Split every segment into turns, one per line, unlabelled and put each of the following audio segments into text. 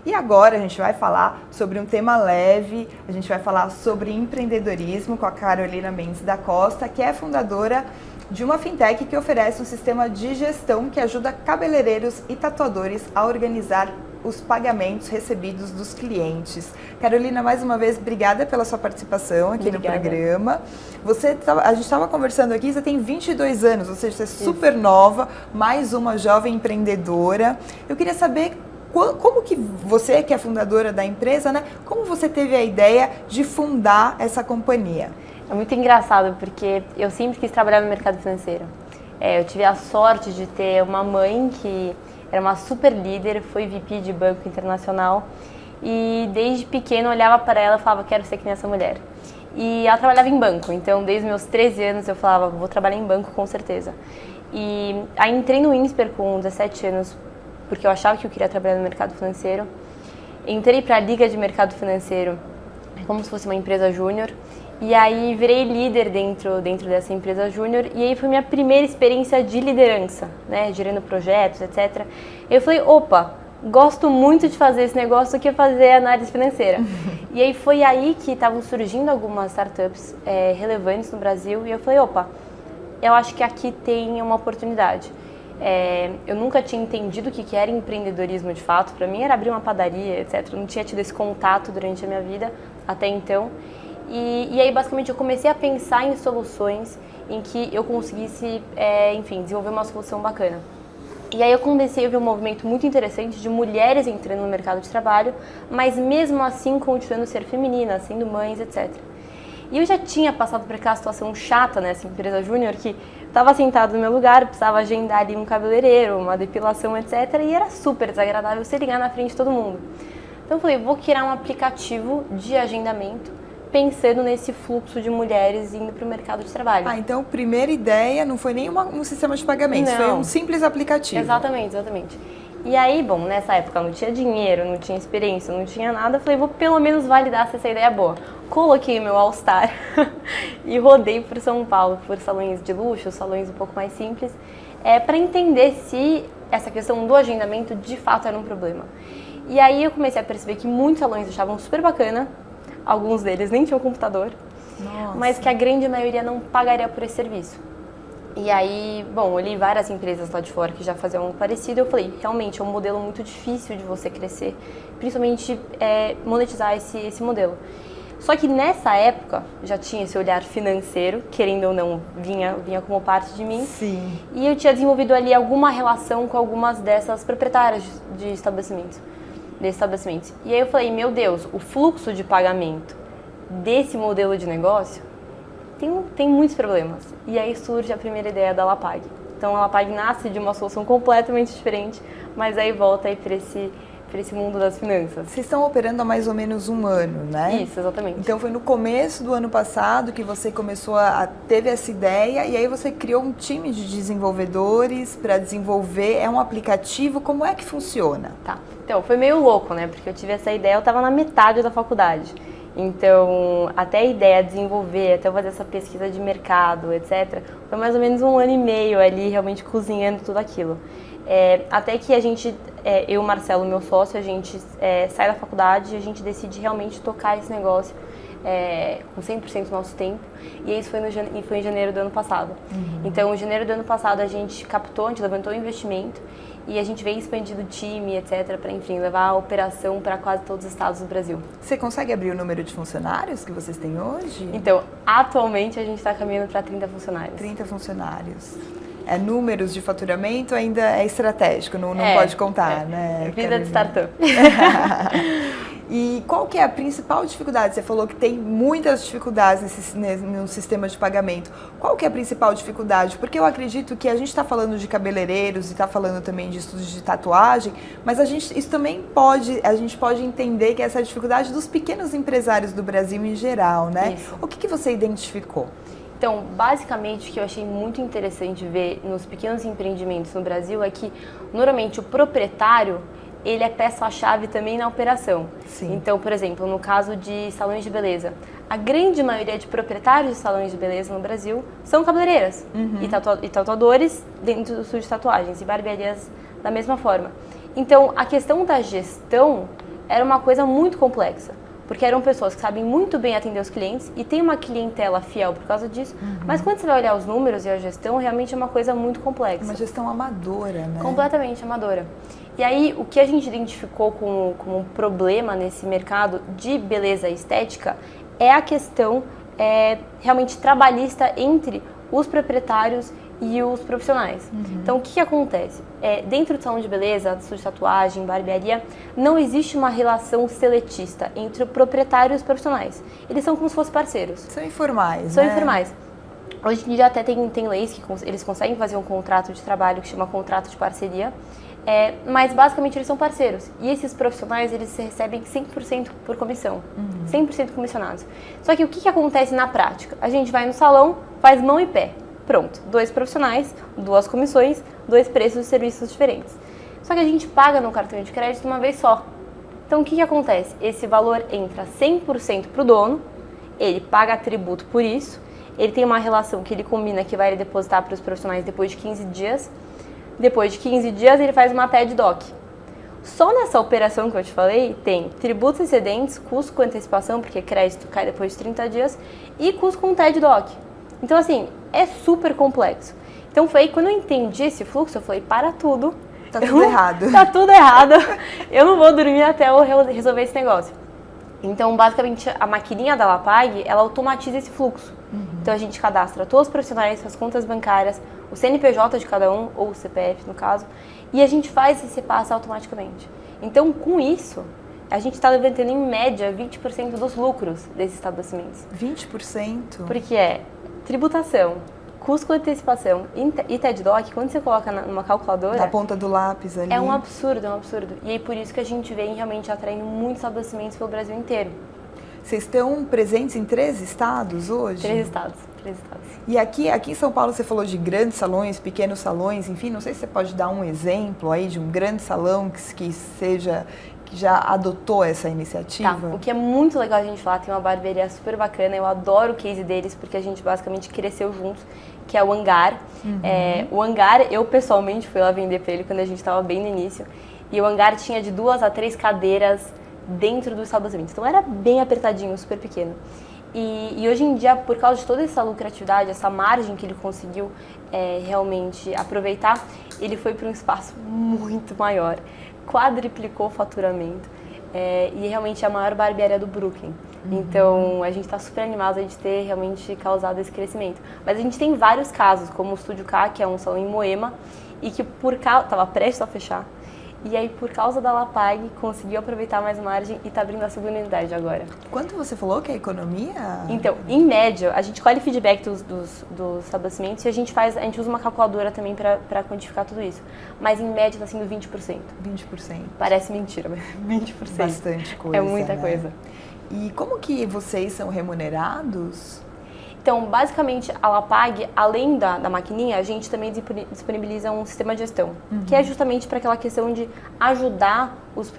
E agora a gente vai falar sobre um tema leve, a gente vai falar sobre empreendedorismo com a Carolina Mendes da Costa, que é fundadora de uma fintech que oferece um sistema de gestão que ajuda cabeleireiros e tatuadores a organizar os pagamentos recebidos dos clientes. Carolina, mais uma vez, obrigada pela sua participação aqui no programa. A gente estava conversando aqui, você tem 22 anos, ou seja, você é super nova, mais uma jovem empreendedora. Eu queria saber como que você, que é fundadora da empresa, né, como você teve a ideia de fundar essa companhia?
É muito engraçado, porque eu sempre quis trabalhar no mercado financeiro. Eu tive a sorte de ter uma mãe que era uma super líder, foi VP de banco internacional e desde pequena eu olhava para ela e falava, quero ser que nem essa mulher. E ela trabalhava em banco, então desde meus 13 anos eu falava, vou trabalhar em banco com certeza. E aí entrei no INSPER com 17 anos, porque eu achava que eu queria trabalhar no mercado financeiro. Entrei para a Liga de Mercado Financeiro, como se fosse uma empresa júnior. E aí virei líder dentro dessa empresa júnior e aí foi minha primeira experiência de liderança, né, gerando projetos, etc. Eu falei, opa, gosto muito de fazer esse negócio, que é fazer análise financeira. E aí foi aí que estavam surgindo algumas startups relevantes no Brasil e eu falei, opa, eu acho que aqui tem uma oportunidade. Eu nunca tinha entendido o que era empreendedorismo de fato, para mim era abrir uma padaria, etc. Eu não tinha tido esse contato durante a minha vida até então. E aí, basicamente, eu comecei a pensar em soluções em que eu conseguisse, enfim, desenvolver uma solução bacana. E aí eu comecei a ver um movimento muito interessante de mulheres entrando no mercado de trabalho, mas mesmo assim continuando a ser femininas, sendo mães, etc. E eu já tinha passado por aquela situação chata nessa empresa júnior, que estava sentado no meu lugar, precisava agendar ali um cabeleireiro, uma depilação, etc. E era super desagradável você ligar na frente de todo mundo. Então eu falei, vou criar um aplicativo de agendamento, pensando nesse fluxo de mulheres indo para o mercado de trabalho.
Então a primeira ideia não foi nem um sistema de pagamentos,
não.
Foi um simples aplicativo.
Exatamente. E aí, bom, nessa época eu não tinha dinheiro, não tinha experiência, não tinha nada, eu falei, vou pelo menos validar se essa ideia é boa. Coloquei meu All-Star e rodei por São Paulo, por salões de luxo, salões um pouco mais simples, para entender se essa questão do agendamento de fato era um problema. E aí eu comecei a perceber que muitos salões achavam super bacana, alguns deles nem tinham computador, mas que a grande maioria não pagaria por esse serviço. E aí, bom, olhei várias empresas lá de fora que já faziam algo parecido e eu falei, realmente é um modelo muito difícil de você crescer, principalmente monetizar esse modelo. Só que nessa época já tinha esse olhar financeiro, querendo ou não, vinha como parte de mim.
Sim.
E eu tinha desenvolvido ali alguma relação com algumas dessas proprietárias de estabelecimentos. E aí eu falei, meu Deus, o fluxo de pagamento desse modelo de negócio tem muitos problemas. E aí surge a primeira ideia da Lapag. Então a Lapag nasce de uma solução completamente diferente, mas aí volta aí para esse mundo das finanças.
Vocês estão operando há mais ou menos um ano, né?
Isso, exatamente.
Então foi no começo do ano passado que você começou teve essa ideia e aí você criou um time de desenvolvedores para desenvolver, é um aplicativo, como é que funciona?
Tá, então foi meio louco, né? Porque eu tive essa ideia, eu estava na metade da faculdade. Então, até a ideia de desenvolver, até eu fazer essa pesquisa de mercado, etc., foi mais ou menos um ano e meio ali realmente cozinhando tudo aquilo. Até que a gente, eu e o Marcelo, meu sócio, a gente sai da faculdade e a gente decide realmente tocar esse negócio com 100% do nosso tempo. E isso foi em janeiro do ano passado. Uhum. Então, em janeiro do ano passado, a gente captou, a gente levantou o investimento e a gente vem expandindo o time, etc., para, enfim, levar a operação para quase todos os estados do Brasil.
Você consegue abrir o número de funcionários que vocês têm hoje?
Então, atualmente a gente está caminhando para 30 funcionários.
30 funcionários. Números de faturamento ainda é estratégico, não pode contar, né?
Vida de startup.
E qual que é a principal dificuldade? Você falou que tem muitas dificuldades no sistema de pagamento. Qual que é a principal dificuldade? Porque eu acredito que a gente está falando de cabeleireiros e está falando também de estúdios de tatuagem, mas a gente pode entender que essa é a dificuldade dos pequenos empresários do Brasil em geral, né?
Isso.
O que você identificou?
Então, basicamente, o que eu achei muito interessante ver nos pequenos empreendimentos no Brasil é que, normalmente, o proprietário, ele é peça-chave também na operação.
Sim.
Então, por exemplo, no caso de salões de beleza, a grande maioria de proprietários de salões de beleza no Brasil são cabeleireiras e tatuadores dentro do estúdio de tatuagens e barbearias da mesma forma. Então, a questão da gestão era uma coisa muito complexa. Porque eram pessoas que sabem muito bem atender os clientes e tem uma clientela fiel por causa disso. Mas quando você vai olhar os números e a gestão, realmente é uma coisa muito complexa.
Uma gestão amadora, né?
Completamente amadora. E aí, o que a gente identificou como um problema nesse mercado de beleza e estética é a questão realmente trabalhista entre os proprietários e os profissionais. Então, o que acontece? Dentro do salão de beleza, estúdio de tatuagem, barbearia, não existe uma relação seletista entre o proprietário e os profissionais. Eles são como se fossem parceiros.
São informais,
São
né?
informais. Hoje em dia até tem leis que eles conseguem fazer um contrato de trabalho que chama contrato de parceria, mas basicamente eles são parceiros. E esses profissionais, eles recebem 100% por comissão, 100% comissionados. Só que o que acontece na prática? A gente vai no salão, faz mão e pé. Pronto, 2 profissionais, 2 comissões, 2 preços de serviços diferentes. Só que a gente paga no cartão de crédito uma vez só. Então o que acontece? Esse valor entra 100% para o dono, ele paga tributo por isso, ele tem uma relação que ele combina que vai depositar para os profissionais depois de 15 dias. Depois de 15 dias ele faz uma TED Doc. Só nessa operação que eu te falei, tem tributos excedentes, custo com antecipação, porque crédito cai depois de 30 dias, e custo com TED Doc. Então, assim, é super complexo. Então, foi aí quando eu entendi esse fluxo, eu falei, para tudo.
Tá tudo errado.
Tá tudo errado. Eu não vou dormir até eu resolver esse negócio. Então, basicamente, a maquininha da Lapag, ela automatiza esse fluxo. Então, a gente cadastra todos os profissionais, as contas bancárias, o CNPJ de cada um, ou o CPF, no caso, e a gente faz esse passo automaticamente. Então, com isso, a gente está levantando, em média, 20% dos lucros desses estabelecimentos.
20%?
Porque tributação, custo com antecipação e TED Doc, quando você coloca numa calculadora...
Na ponta do lápis ali.
É um absurdo, é um absurdo. E aí por isso que a gente vem realmente atraindo muitos estabelecimentos pelo Brasil inteiro.
Vocês estão presentes em 3 estados hoje?
3 estados.
E aqui em São Paulo você falou de grandes salões, pequenos salões, enfim, não sei se você pode dar um exemplo aí de um grande salão que já adotou essa iniciativa?
Tá. O que é muito legal a gente falar, tem uma barbearia super bacana, eu adoro o case deles, porque a gente basicamente cresceu juntos, que é o Hangar. O Hangar, eu pessoalmente fui lá vender para ele quando a gente estava bem no início, e o Hangar tinha de 2 a 3 cadeiras dentro do estabelecimento, então era bem apertadinho, super pequeno. E hoje em dia, por causa de toda essa lucratividade, essa margem que ele conseguiu realmente aproveitar, ele foi para um espaço muito maior, quadriplicou o faturamento e realmente é a maior barbearia do Brooklyn. Então, a gente está super animado de ter realmente causado esse crescimento. Mas a gente tem vários casos, como o Estúdio K, que é um salão em Moema, e que estava prestes a fechar. E aí, por causa da Lapag, conseguiu aproveitar mais margem e está abrindo a segunda unidade agora.
Quanto você falou que é a economia?
Então, em média, a gente colhe feedback dos estabelecimentos e a gente usa uma calculadora também para quantificar tudo isso. Mas em média está sendo 20%.
20%.
Parece mentira, mas 20%.
Bastante coisa,
é muita
né?
coisa.
E como que vocês são remunerados?
Então, basicamente, a Lapag, além da maquininha, a gente também disponibiliza um sistema de gestão, que é justamente para aquela questão de ajudar os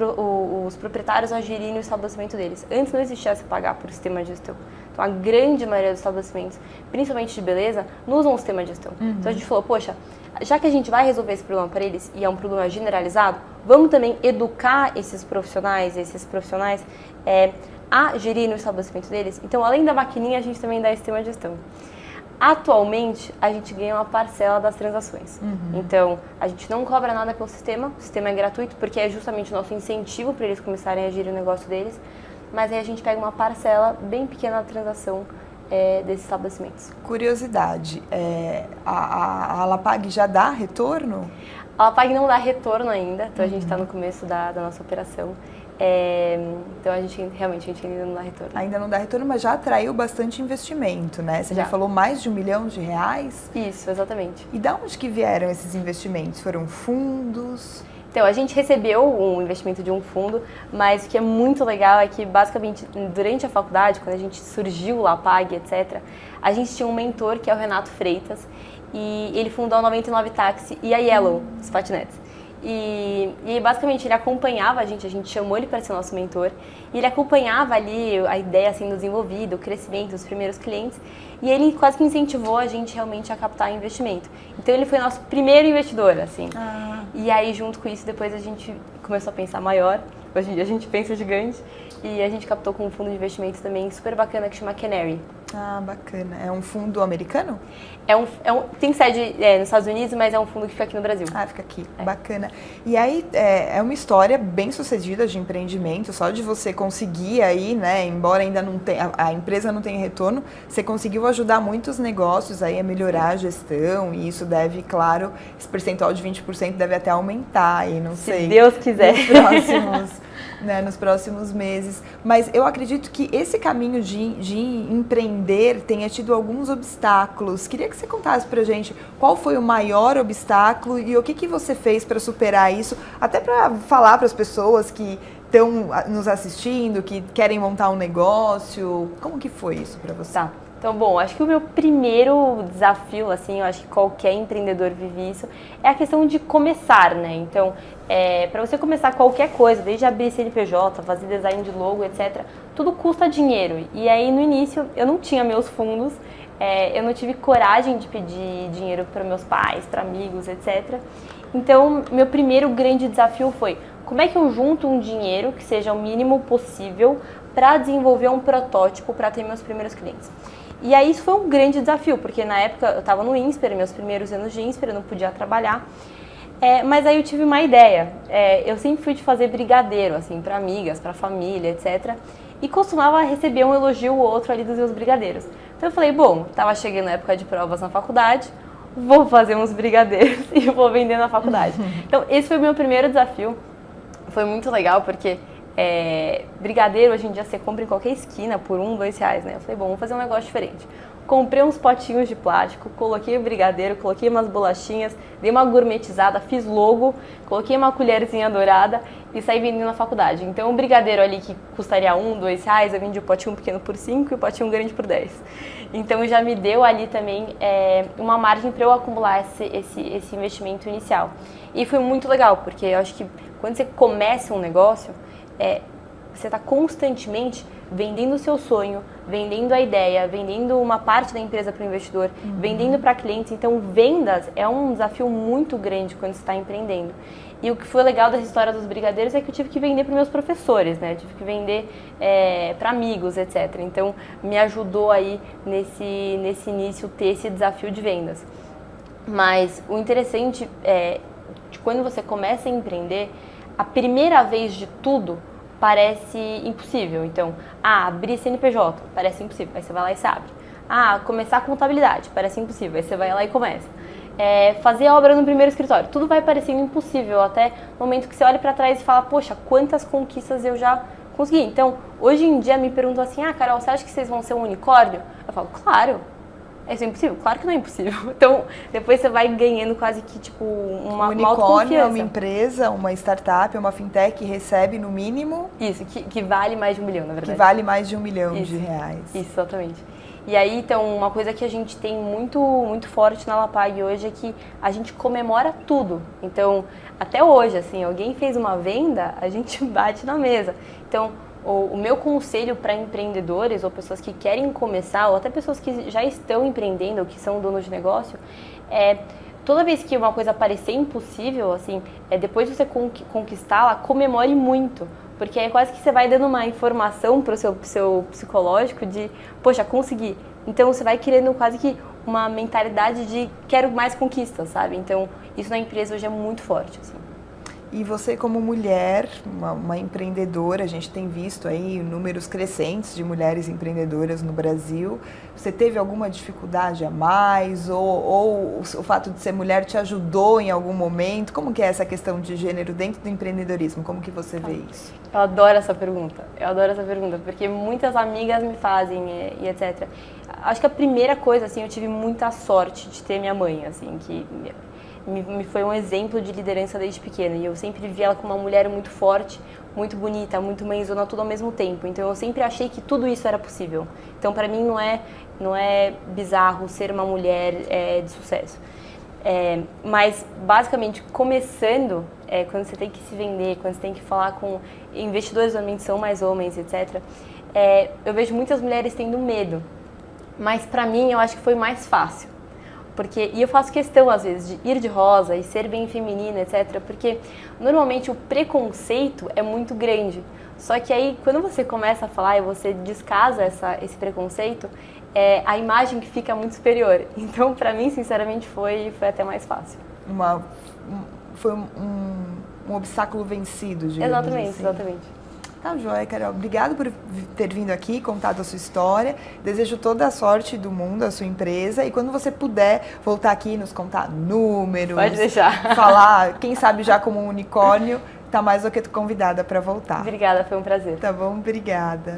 proprietários a gerirem o estabelecimento deles. Antes não existia esse pagar por sistema de gestão. Então, a grande maioria dos estabelecimentos, principalmente de beleza, não usam um sistema de gestão. Então, a gente falou, poxa, já que a gente vai resolver esse problema para eles, e é um problema generalizado, vamos também educar esses profissionais a gerir no estabelecimento deles. Então, além da maquininha, a gente também dá sistema de gestão. Atualmente, a gente ganha uma parcela das transações. Então, a gente não cobra nada pelo sistema, o sistema é gratuito, porque é justamente o nosso incentivo para eles começarem a gerir o negócio deles, mas aí a gente pega uma parcela bem pequena da transação desses estabelecimentos.
Curiosidade, a Lapag já dá retorno?
A Lapag não dá retorno ainda, então a gente está no começo da nossa operação. Então a gente ainda não dá retorno.
Ainda não dá retorno, mas já atraiu bastante investimento, né? Você já falou mais de R$1 milhão?
Isso, exatamente.
E de onde que vieram esses investimentos? Foram fundos?
Então, a gente recebeu um investimento de um fundo, mas o que é muito legal é que, basicamente, durante a faculdade, quando a gente surgiu, Lapag, etc., a gente tinha um mentor, que é o Renato Freitas, e ele fundou a 99 Táxi e a Yellow, os patinetes. E basicamente ele acompanhava a gente chamou ele para ser nosso mentor, e ele acompanhava ali a ideia sendo desenvolvida, o crescimento, os primeiros clientes, e ele quase que incentivou a gente realmente a captar investimento. Então ele foi nosso primeiro investidor, assim. E aí junto com isso depois a gente começou a pensar maior, hoje em dia a gente pensa gigante. E a gente captou com um fundo de investimento também super bacana que chama Canary.
Ah, bacana. É um fundo americano?
Tem sede nos Estados Unidos, mas é um fundo que fica aqui no Brasil.
Ah, fica aqui. Bacana. E aí, é uma história bem sucedida de empreendimento, só de você conseguir aí, né, embora ainda não tenha, a empresa não tenha retorno, você conseguiu ajudar muitos negócios aí a melhorar a gestão, e isso deve, claro, esse percentual de 20% deve até aumentar aí, não sei.
Se Deus quiser.
Nos próximos meses. Mas eu acredito que esse caminho de empreender tenha tido alguns obstáculos. Queria que você contasse pra gente qual foi o maior obstáculo e o que você fez para superar isso, até para falar para as pessoas que estão nos assistindo, que querem montar um negócio. Como que foi isso para você?
Tá. Então, bom, acho que o meu primeiro desafio, assim, eu acho que qualquer empreendedor vive isso, é a questão de começar, né? Então, para você começar qualquer coisa, desde abrir CNPJ, fazer design de logo, etc., tudo custa dinheiro. E aí, no início, eu não tinha meus fundos, eu não tive coragem de pedir dinheiro para meus pais, para amigos, etc. Então, meu primeiro grande desafio foi, como é que eu junto um dinheiro que seja o mínimo possível para desenvolver um protótipo para ter meus primeiros clientes? E aí isso foi um grande desafio, porque na época eu estava no INSPER, meus primeiros anos de INSPER, eu não podia trabalhar. Mas aí eu tive uma ideia. Eu sempre fui de fazer brigadeiro, assim, para amigas, para família, etc. E costumava receber um elogio ou outro ali dos meus brigadeiros. Então eu falei, bom, estava chegando a época de provas na faculdade, vou fazer uns brigadeiros e vou vender na faculdade. Então esse foi o meu primeiro desafio. Foi muito legal, porque brigadeiro hoje em dia você compra em qualquer esquina por R$1, R$2, né? Eu falei, bom, vamos fazer um negócio diferente. Comprei uns potinhos de plástico, coloquei o brigadeiro, coloquei umas bolachinhas, dei uma gourmetizada, fiz logo, coloquei uma colherzinha dourada e saí vendendo na faculdade. Então o brigadeiro ali que custaria R$1, R$2, eu vendi o potinho pequeno por 5 e o potinho grande por 10. Então já me deu ali também uma margem para eu acumular esse investimento inicial. E foi muito legal, porque eu acho que quando você começa um negócio, você está constantemente vendendo o seu sonho, vendendo a ideia, vendendo uma parte da empresa para o investidor, vendendo para clientes. Então, vendas é um desafio muito grande quando você está empreendendo. E o que foi legal dessa história dos brigadeiros é que eu tive que vender para meus professores, né? Eu tive que vender para amigos, etc. Então, me ajudou aí nesse início ter esse desafio de vendas. Mas o interessante é que quando você começa a empreender, a primeira vez de tudo parece impossível. Então, abrir CNPJ parece impossível, aí você vai lá e se abre. Começar a contabilidade parece impossível, aí você vai lá e começa. Fazer obra no primeiro escritório, tudo vai parecendo impossível, até o momento que você olha para trás e fala, poxa, quantas conquistas eu já consegui. Então, hoje em dia me perguntam assim, Carol, você acha que vocês vão ser um unicórnio? Eu falo, claro. Isso é impossível? Claro que não é impossível. Então, depois você vai ganhando quase que, tipo, uma
unicórnio é uma empresa, uma startup, uma fintech que recebe no mínimo...
Isso, que vale mais de R$1 milhão, na verdade.
Que vale mais de R$1 milhão de reais.
Isso, exatamente. E aí, então, uma coisa que a gente tem muito, muito forte na Lapag hoje é que a gente comemora tudo. Então, até hoje, assim, alguém fez uma venda, a gente bate na mesa. Então, o meu conselho para empreendedores ou pessoas que querem começar, ou até pessoas que já estão empreendendo ou que são donos de negócio, toda vez que uma coisa parecer impossível, assim, depois de você conquistá-la, comemore muito. Porque é quase que você vai dando uma informação para o seu psicológico de, poxa, consegui. Então você vai criando quase que uma mentalidade de quero mais conquistas, sabe? Então isso na empresa hoje é muito forte, assim.
E você como mulher, uma empreendedora, a gente tem visto aí números crescentes de mulheres empreendedoras no Brasil. Você teve alguma dificuldade a mais ou o fato de ser mulher te ajudou em algum momento? Como que é essa questão de gênero dentro do empreendedorismo? Como que você vê isso?
Eu adoro essa pergunta, porque muitas amigas me fazem e etc. Acho que a primeira coisa, assim, eu tive muita sorte de ter minha mãe, assim, que... me foi um exemplo de liderança desde pequena, e eu sempre vi ela como uma mulher muito forte, muito bonita, muito mãezona, tudo ao mesmo tempo. Então eu sempre achei que tudo isso era possível. Então para mim não é bizarro ser uma mulher de sucesso. Mas basicamente começando, quando você tem que se vender, quando você tem que falar com investidores, normalmente são mais homens, etc. Eu vejo muitas mulheres tendo medo, mas para mim eu acho que foi mais fácil. E eu faço questão, às vezes, de ir de rosa e ser bem feminina, etc. Porque, normalmente, o preconceito é muito grande. Só que aí, quando você começa a falar e você descasa esse preconceito, a imagem que fica muito superior. Então, pra mim, sinceramente, foi até mais fácil.
Foi um obstáculo vencido, digamos
Exatamente,
assim.
exatamente.
Tá, joia, Carol. Obrigado por ter vindo aqui, contado a sua história. Desejo toda a sorte do mundo à sua empresa. E quando você puder voltar aqui e nos contar números,
pode deixar.
Falar, quem sabe já como um unicórnio, tá mais do que convidada para voltar.
Obrigada, foi um prazer.
Tá bom? Obrigada.